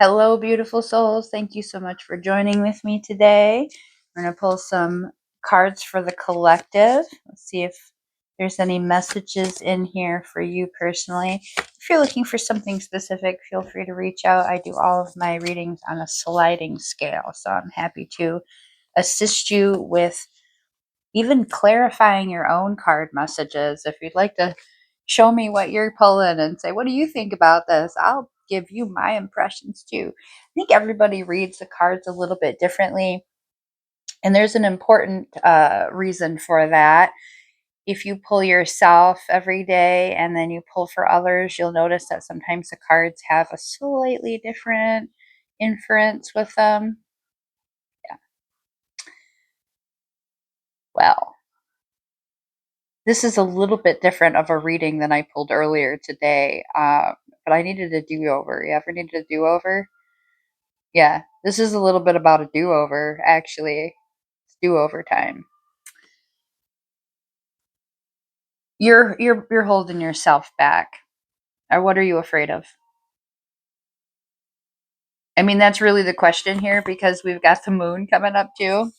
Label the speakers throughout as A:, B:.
A: Hello, beautiful souls. Thank you so much for joining with me today. We're going to pull some cards for the collective. Let's see if there's any messages in here for you personally. If you're looking for something specific, feel free to reach out. I do all of my readings on a sliding scale, so I'm happy to assist you with even clarifying your own card messages. If you'd like to show me what you're pulling and say, what do you think about this? I'll give you my impressions too. I think everybody reads the cards a little bit differently. And there's an important reason for that. If you pull yourself every day and then you pull for others, you'll notice that sometimes the cards have a slightly different inference with them. Yeah. Well, this is a little bit different of a reading than I pulled earlier today, but I needed a do-over. You ever needed a do-over? Yeah, this is a little bit about a do-over, actually. It's do-over time. You're holding yourself back. Or what are you afraid of? I mean, that's really the question here because we've got the moon coming up too.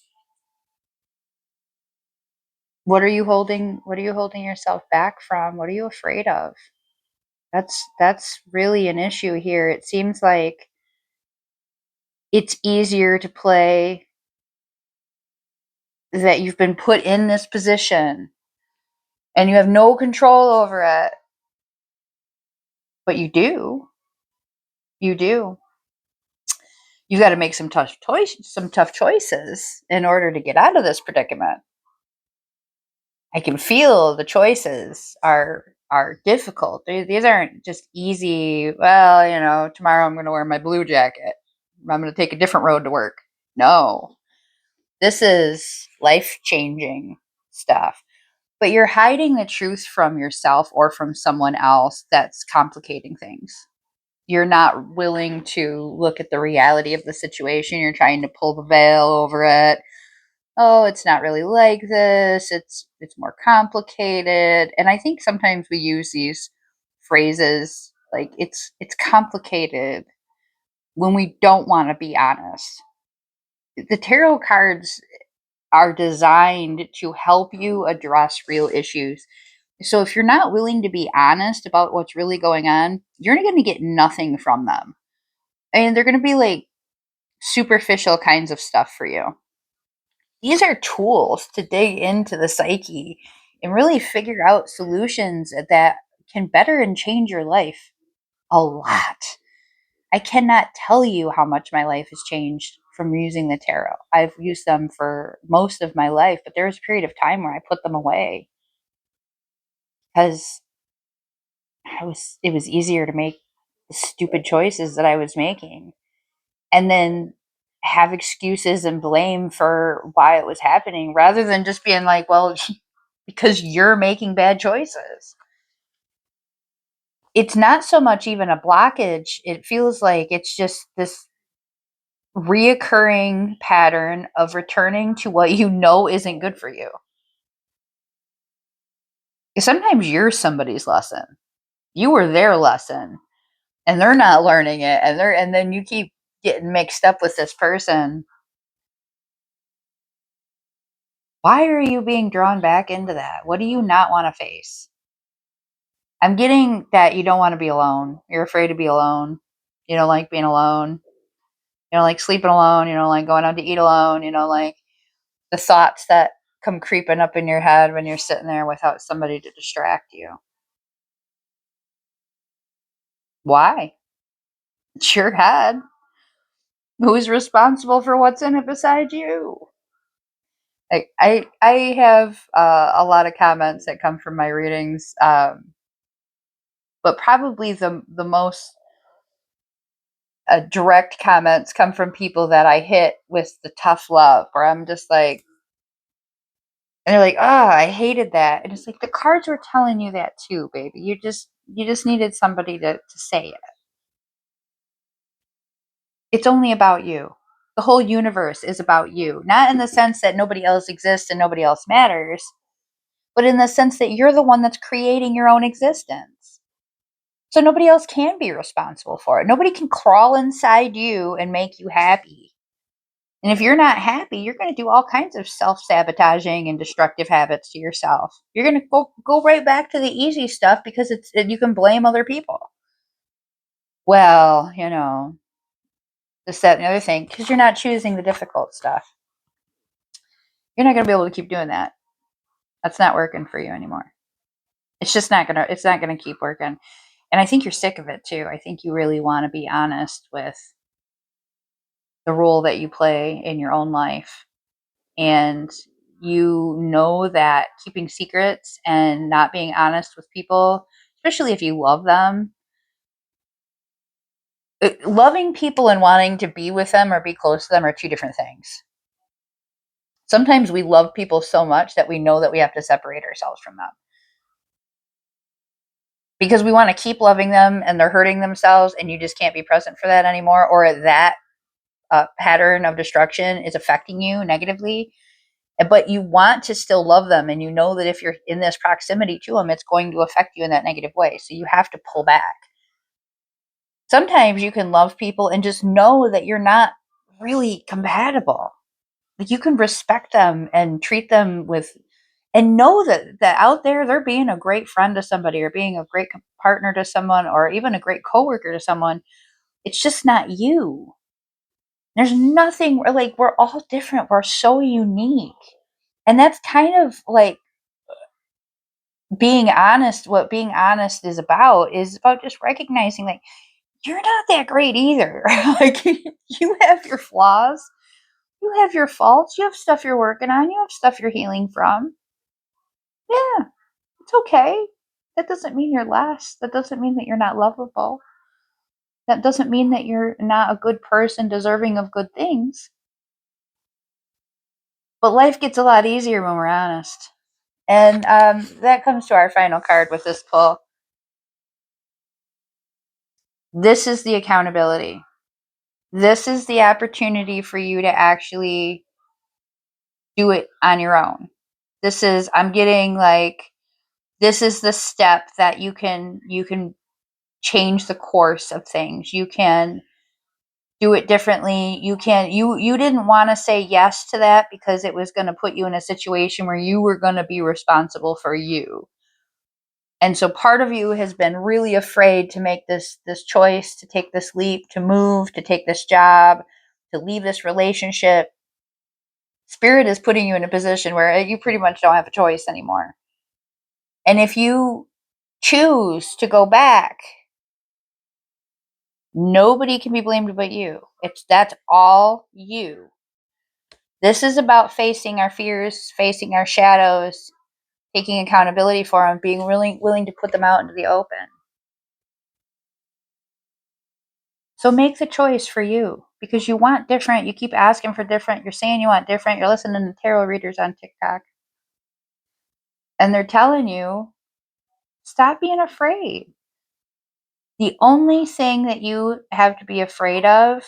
A: What are you holding yourself back from? What are you afraid of? That's really an issue here. It seems like it's easier to play that you've been put in this position and you have no control over it. But you do. You do. You got to make some tough choices in order to get out of this predicament. I can feel the choices are difficult. These aren't just easy. Well, tomorrow I'm going to wear my blue jacket. I'm going to take a different road to work. No, this is life changing stuff. But you're hiding the truth from yourself or from someone else that's complicating things. You're not willing to look at the reality of the situation. You're trying to pull the veil over it. Oh, it's not really like this. It's more complicated. And I think sometimes we use these phrases like it's complicated when we don't want to be honest. The tarot cards are designed to help you address real issues. So if you're not willing to be honest about what's really going on, you're going to get nothing from them. And they're going to be like superficial kinds of stuff for you. These are tools to dig into the psyche and really figure out solutions that can better and change your life a lot. I cannot tell you how much my life has changed from using the tarot. I've used them for most of my life, but there was a period of time where I put them away because it was easier to make the stupid choices that I was making and then have excuses and blame for why it was happening rather than just being like, well, because you're making bad choices. It's not so much even a blockage. It feels like it's just this reoccurring pattern of returning to what you know isn't good for you. Sometimes you're somebody's lesson. You were their lesson and they're not learning it and then you keep getting mixed up with this person. Why are you being drawn back into that? What do you not want to face? I'm getting that you don't want to be alone. You're afraid to be alone. You don't like being alone. You don't like sleeping alone. You don't like going out to eat alone. You don't like the thoughts that come creeping up in your head when you're sitting there without somebody to distract you. Why? It's your head. Who's responsible for what's in it besides you? I have a lot of comments that come from my readings, but probably the most direct comments come from people that I hit with the tough love, where I'm just like, and they're like, "Oh, I hated that," and it's like the cards were telling you that too, baby. You just needed somebody to say it. It's only about you. The whole universe is about you, not in the sense that nobody else exists and nobody else matters, but in the sense that you're the one that's creating your own existence. So nobody else can be responsible for it. Nobody can crawl inside you and make you happy. And if you're not happy, you're going to do all kinds of self-sabotaging and destructive habits to yourself. You're going to go right back to the easy stuff because you can blame other people. Well, this, that, and the other thing, because you're not choosing the difficult stuff. You're not going to be able to keep doing that. That's not working for you anymore. It's not gonna keep working. And I think you're sick of it too. I think you really want to be honest with the role that you play in your own life. And you know that keeping secrets and not being honest with people, especially if you love them, loving people and wanting to be with them or be close to them are two different things. Sometimes we love people so much that we know that we have to separate ourselves from them because we want to keep loving them and they're hurting themselves and you just can't be present for that anymore, or that pattern of destruction is affecting you negatively, but you want to still love them and you know that if you're in this proximity to them, it's going to affect you in that negative way. So you have to pull back. Sometimes you can love people and just know that you're not really compatible. Like you can respect them and treat them with, and know that out there they're being a great friend to somebody or being a great partner to someone or even a great coworker to someone. It's just not you. There's nothing, like, we're all different. We're so unique. And that's kind of like being honest. What being honest is about just recognizing, like, you're not that great either. Like, you have your flaws, you have your faults, you have stuff you're working on, you have stuff you're healing from. Yeah, it's okay. That doesn't mean you're less. That doesn't mean that you're not lovable. That doesn't mean that you're not a good person deserving of good things. But life gets a lot easier when we're honest. And that comes to our final card with this pull. This is the accountability. This is the opportunity for you to actually do it on your own. I'm getting like, this is the step that you can change the course of things. You can do it differently. You didn't want to say yes to that because it was going to put you in a situation where you were going to be responsible for you. And so part of you has been really afraid to make this choice, to take this leap, to move, to take this job, to leave this relationship. Spirit is putting you in a position where you pretty much don't have a choice anymore. And if you choose to go back, nobody can be blamed but you. That's all you. This is about facing our fears, facing our shadows, taking accountability for them, being really willing to put them out into the open. So make the choice for you because you want different. You keep asking for different. You're saying you want different. You're listening to tarot readers on TikTok. And they're telling you, stop being afraid. The only thing that you have to be afraid of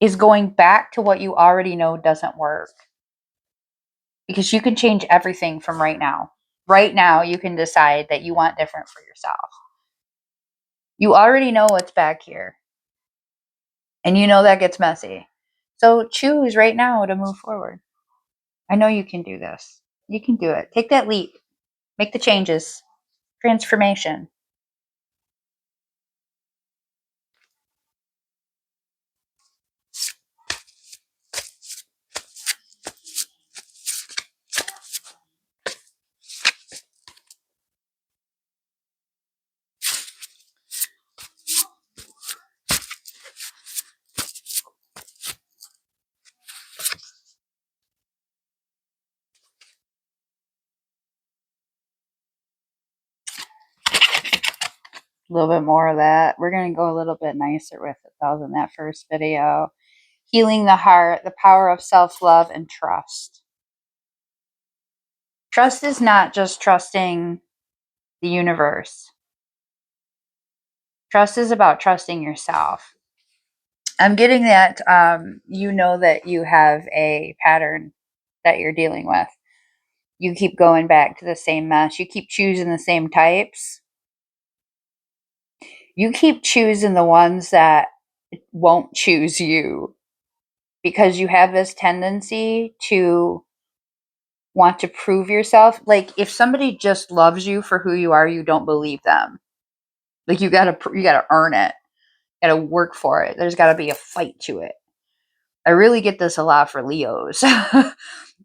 A: is going back to what you already know doesn't work. Because you can change everything from right now. Right now, you can decide that you want different for yourself. You already know what's back here. And you know that gets messy. So choose right now to move forward. I know you can do this. You can do it. Take that leap. Make the changes. Transformation. A little bit more of that. We're going to go a little bit nicer with it though than that first video. Healing the heart, the power of self-love and trust. Trust is not just trusting the universe. Trust is about trusting yourself. I'm getting that you know that you have a pattern that you're dealing with. You keep going back to the same mess. You keep choosing the same types. You keep choosing the ones that won't choose you because you have this tendency to want to prove yourself. Like if somebody just loves you for who you are, you don't believe them. Like you gotta earn it. You gotta work for it. There's gotta be a fight to it. I really get this a lot for Leos.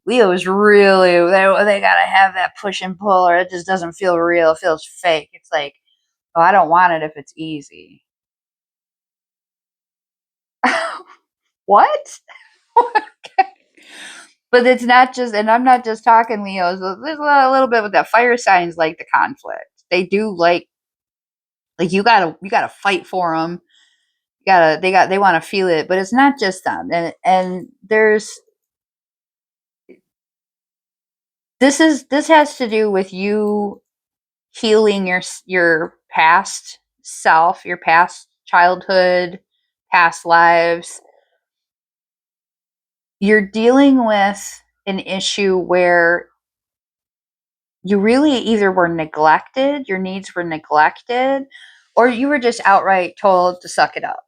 A: Leos really they gotta have that push and pull, or it just doesn't feel real. It feels fake. It's like, oh, I don't want it if it's easy. What? But it's not just, and I'm not just talking Leos. There's a little bit with that. Fire signs like the conflict. They do like you gotta fight for them. They want to feel it, but it's not just them. And there's this has to do with you healing your past self, your past childhood, past lives. You're dealing with an issue where you really either were neglected, your needs were neglected, or you were just outright told to suck it up.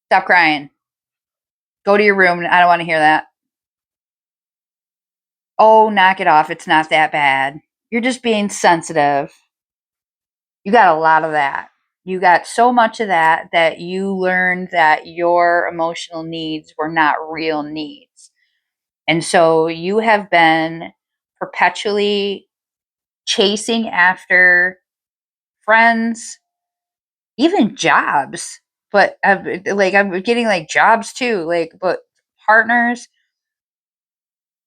A: Stop crying. Go to your room. I don't want to hear that. Oh, knock it off. It's not that bad. You're just being sensitive. You got a lot of that. You got so much of that that you learned that your emotional needs were not real needs. And so you have been perpetually chasing after friends, even jobs. But I'm getting like jobs too, like, but partners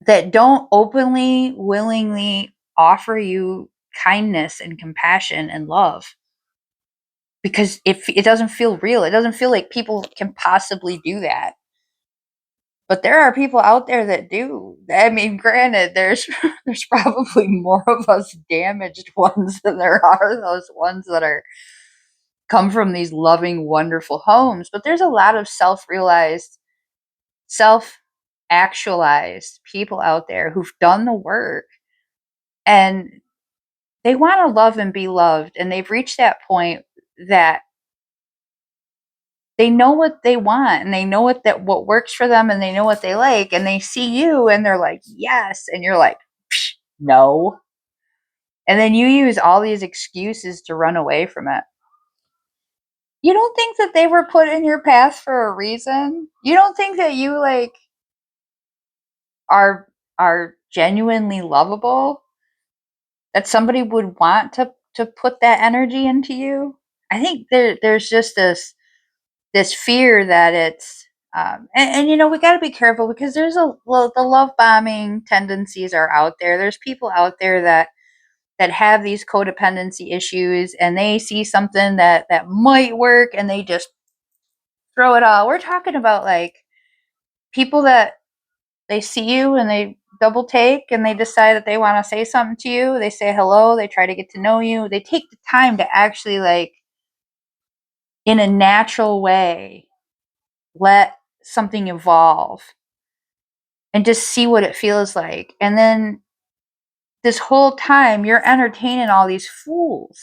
A: that don't openly, willingly offer you kindness and compassion and love because it doesn't feel real. It doesn't feel like people can possibly do that. But there are people out there that do. I mean, granted, there's there's probably more of us damaged ones than there are those ones that are come from these loving, wonderful homes. But there's a lot of self-realized, self-actualized people out there who've done the work and they want to love and be loved, and they've reached that point that they know what they want and they know what works for them and they know what they like, and they see you and they're like yes, and you're like no, and then you use all these excuses to run away from it. You don't think that they were put in your path for a reason? You don't think that you like are genuinely lovable, that somebody would want to put that energy into you? I think there's just this fear that it's and you know, we got to be careful because there's the love bombing tendencies are out there. There's people out there that have these codependency issues and they see something that might work and they just throw it all. We're talking about like people that they see you and they double take and they decide that they want to say something to you. They say hello, they try to get to know you. They take the time to actually like in a natural way let something evolve and just see what it feels like. And then this whole time you're entertaining all these fools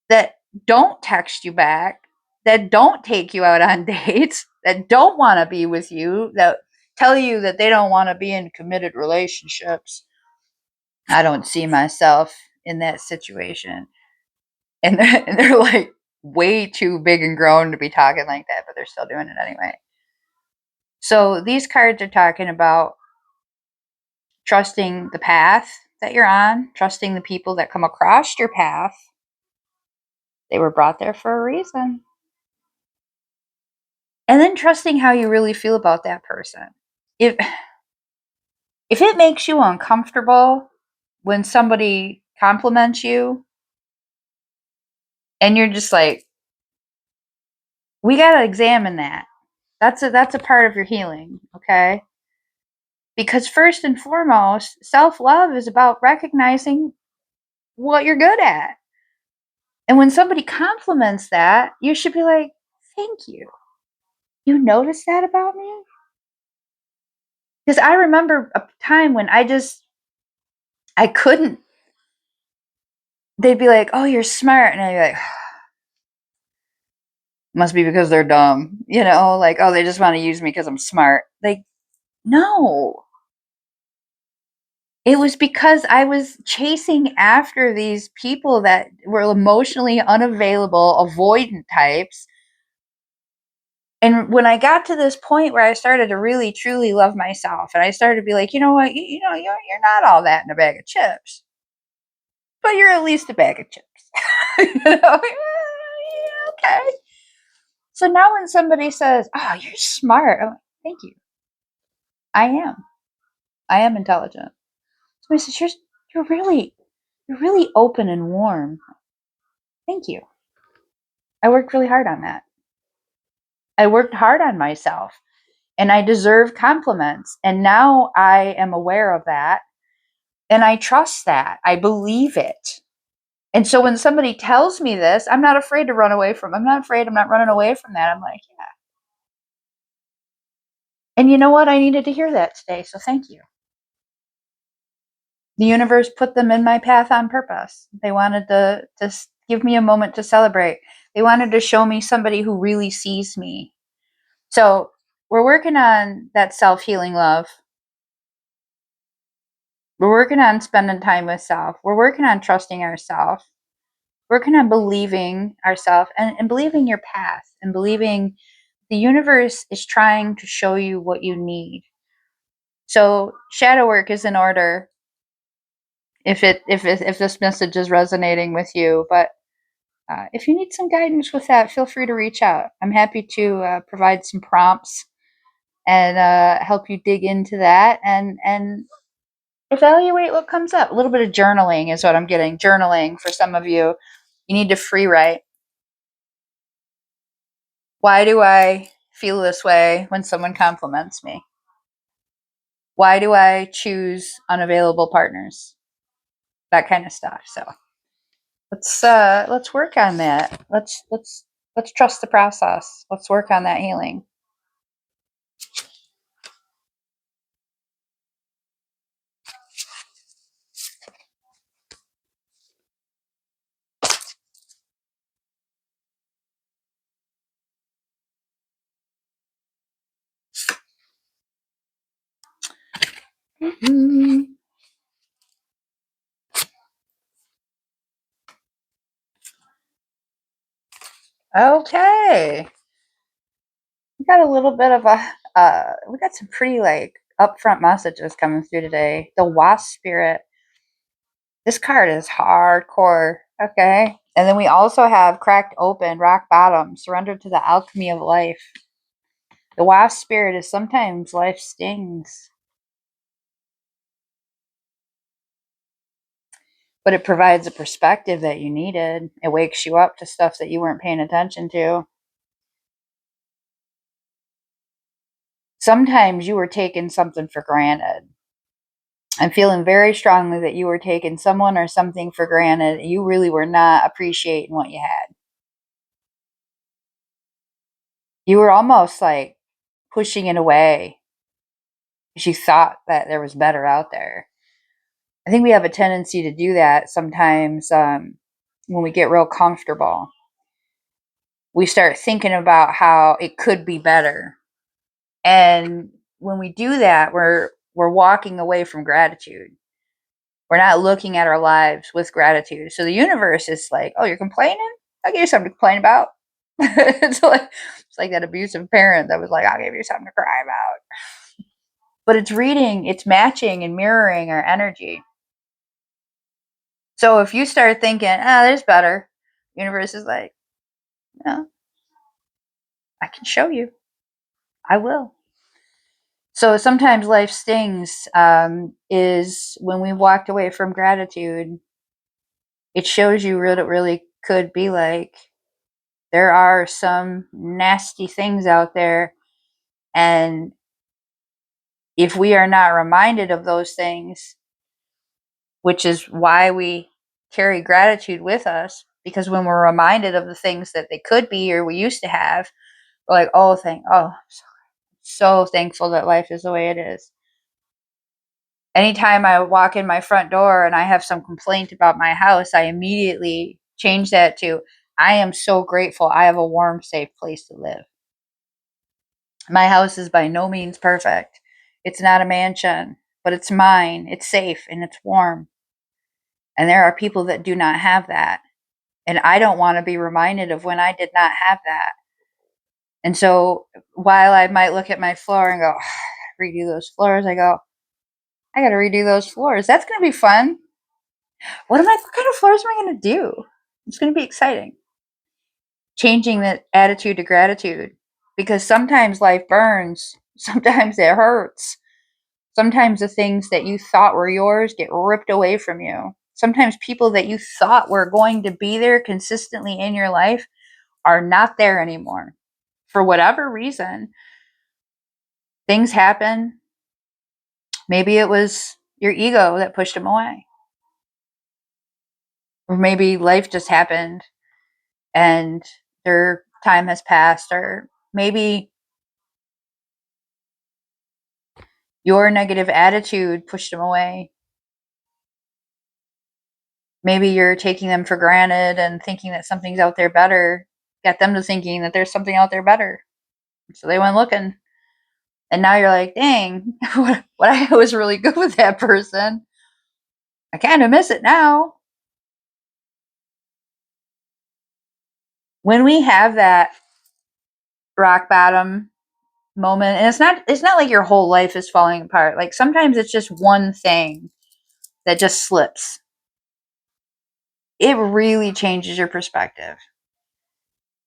A: that don't text you back, that don't take you out on dates, that don't want to be with you, that tell you that they don't want to be in committed relationships. I don't see myself in that situation. And they're like way too big and grown to be talking like that, but they're still doing it anyway. So these cards are talking about trusting the path that you're on, trusting the people that come across your path. They were brought there for a reason. And then trusting how you really feel about that person. If if it makes you uncomfortable when somebody compliments you and you're just like, we got to examine that. That's a part of your healing, okay? Because first and foremost, self-love is about recognizing what you're good at. And when somebody compliments that, you should be like, thank you. You noticed that about me? Because I remember a time when I couldn't they'd be like, "Oh, you're smart," and I'd be like, "Must be because they're dumb," like, "Oh, they just want to use me because I'm smart." Like, no, it was because I was chasing after these people that were emotionally unavailable, avoidant types. And when I got to this point where I started to really truly love myself, and I started to be like, you know what, you're not all that in a bag of chips, but you're at least a bag of chips. Yeah, okay. So now when somebody says, "Oh, you're smart," I'm like, "Thank you. I am. I am intelligent." Somebody says, you're really open and warm." Thank you. I worked really hard on that. I worked hard on myself, and I deserve compliments. And now I am aware of that, and I trust that. I believe it. And so when somebody tells me this, I'm not afraid to run away from. I'm not afraid. I'm not running away from that. I'm like, yeah. And you know what? I needed to hear that today. So thank you. The universe put them in my path on purpose. They wanted to give me a moment to celebrate. They wanted to show me somebody who really sees me. So we're working on that self-healing love. We're working on spending time with self. We're working on trusting ourselves. Working on believing ourselves, and believing your path, and believing the universe is trying to show you what you need. So shadow work is in order if this message is resonating with you. But if you need some guidance with that, feel free to reach out. I'm happy to provide some prompts and help you dig into that and evaluate what comes up. A little bit of journaling is what I'm getting. Journaling for some of you. You need to free write. Why do I feel this way when someone compliments me? Why do I choose unavailable partners? That kind of stuff. So let's work on that. Let's trust the process. Let's work on that healing. Mhm. Okay, we got a little bit of a we got some pretty like upfront messages coming through today. The wasp spirit. This card is hardcore. Okay. And then we also have cracked open, rock bottom, surrender to the alchemy of life. The wasp spirit is sometimes life stings, but it provides a perspective that you needed. It wakes you up to stuff that you weren't paying attention to. Sometimes you were taking something for granted. I'm feeling very strongly that you were taking someone or something for granted. You really were not appreciating what you had. You were almost like pushing it away because you thought that there was better out there. I think we have a tendency to do that sometimes when we get real comfortable. We start thinking about how it could be better. And when we do that, we're walking away from gratitude. We're not looking at our lives with gratitude. So the universe is like, "Oh, you're complaining? I'll give you something to complain about." It's like that abusive parent that was like, "I'll give you something to cry about." But it's reading, it's matching and mirroring our energy. So if you start thinking, there's better, the universe is like, no, I can show you. I will. So sometimes life stings is when we walked away from gratitude. It shows you what it really could be like. There are some nasty things out there. And if we are not reminded of those things, which is why we carry gratitude with us, because when we're reminded of the things that they could be or we used to have, we're like, oh, so thankful that life is the way it is. Anytime I walk in my front door and I have some complaint about my house, I immediately change that to, I am so grateful I have a warm, safe place to live. My house is by no means perfect. It's not a mansion, but it's mine. It's safe and it's warm. And there are people that do not have that. And I don't want to be reminded of when I did not have that. And so while I might look at my floor and go, redo those floors, I go, I got to redo those floors. That's going to be fun. What kind of floors am I going to do? It's going to be exciting. Changing the attitude to gratitude, because sometimes life burns. Sometimes it hurts. Sometimes the things that you thought were yours get ripped away from you. Sometimes people that you thought were going to be there consistently in your life are not there anymore. For whatever reason, things happen. Maybe it was your ego that pushed them away. Or maybe life just happened and their time has passed. Or maybe your negative attitude pushed them away. Maybe you're taking them for granted and thinking that something's out there better, got them to thinking that there's something out there better. So they went looking. And now you're like, dang, what I was really good with that person. I kind of miss it now. When we have that rock bottom moment, and it's not like your whole life is falling apart. Like sometimes it's just one thing that just slips. It really changes your perspective.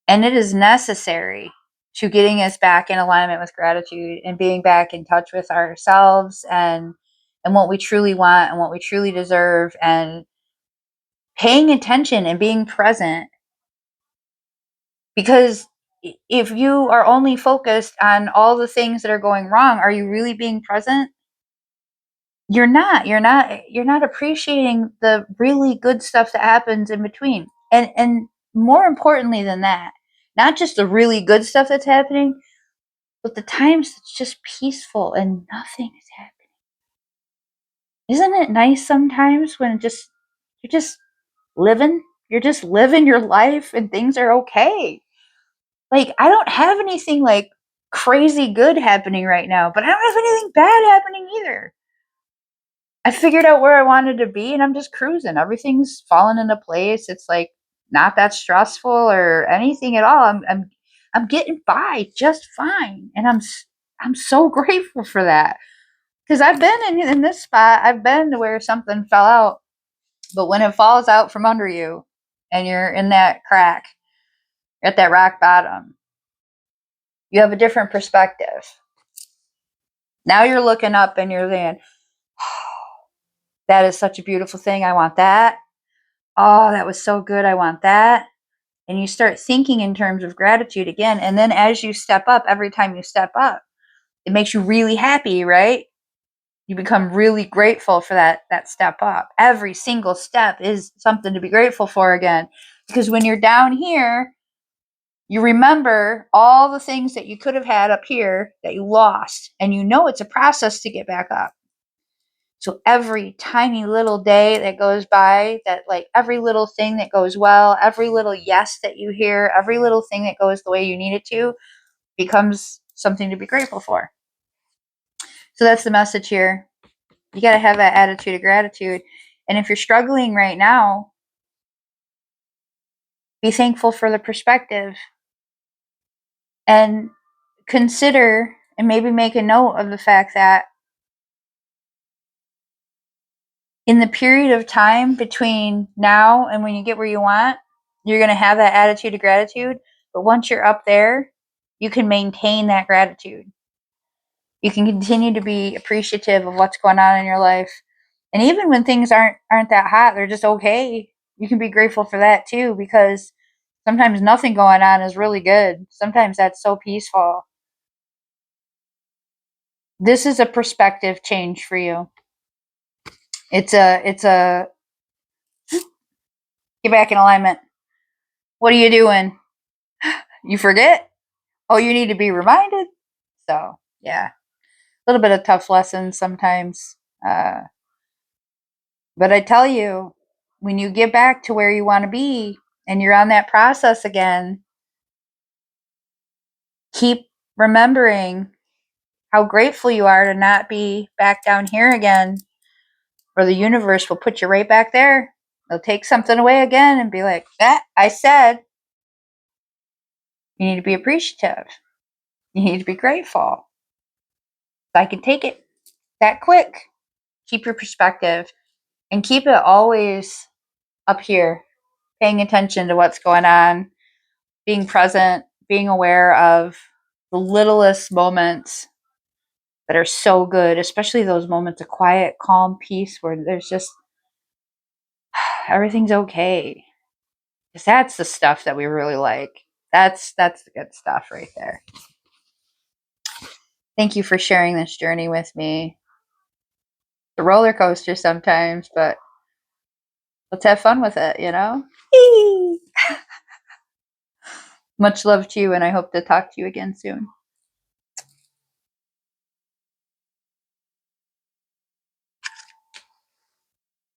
A: And it is necessary to getting us back in alignment with gratitude and being back in touch with ourselves and what we truly want and what we truly deserve, and paying attention and being present. Because if you are only focused on all the things that are going wrong, are you really being present? You're not appreciating the really good stuff that happens in between. And more importantly than that, not just the really good stuff that's happening, but the times it's just peaceful and nothing is happening. Isn't it nice sometimes when you're just living, you're just living your life and things are okay. Like I don't have anything like crazy good happening right now, but I don't have anything bad happening either. I figured out where I wanted to be and I'm just cruising. Everything's falling into place. It's like not that stressful or anything at all. I'm getting by just fine, and I'm so grateful for that. Because I've been in this spot. I've been to where something fell out, but when it falls out from under you, and you're in that crack, you're at that rock bottom, you have a different perspective. Now you're looking up and you're saying, that is such a beautiful thing. I want that. Oh, that was so good. I want that. And you start thinking in terms of gratitude again. And then as you step up, every time you step up, it makes you really happy, right? You become really grateful for that step up. Every single step is something to be grateful for again. Because when you're down here, you remember all the things that you could have had up here that you lost. And you know it's a process to get back up. So every tiny little day that goes by, that like every little thing that goes well, every little yes that you hear, every little thing that goes the way you need it to becomes something to be grateful for. So that's the message here. You got to have that attitude of gratitude. And if you're struggling right now, be thankful for the perspective and consider and maybe make a note of the fact that in the period of time between now and when you get where you want, you're going to have that attitude of gratitude. But once you're up there, you can maintain that gratitude. You can continue to be appreciative of what's going on in your life. And even when things aren't that hot, they're just okay. You can be grateful for that too, because sometimes nothing going on is really good. Sometimes that's so peaceful. This is a perspective change for you. It's a get back in alignment. What are you doing? You forget? Oh, you need to be reminded? So, yeah. A little bit of tough lessons sometimes. But I tell you, when you get back to where you want to be and you're on that process again, keep remembering how grateful you are to not be back down here again, or the universe will put you right back there. They'll take something away again and be like, I said, you need to be appreciative. You need to be grateful. I can take it that quick. Keep your perspective and keep it always up here, paying attention to what's going on, being present, being aware of the littlest moments that are so good, especially those moments of quiet, calm peace where there's just everything's okay. Because that's the stuff that we really like. That's the good stuff right there. Thank you for sharing this journey with me. It's a roller coaster sometimes, but let's have fun with it, you know? Much love to you, and I hope to talk to you again soon.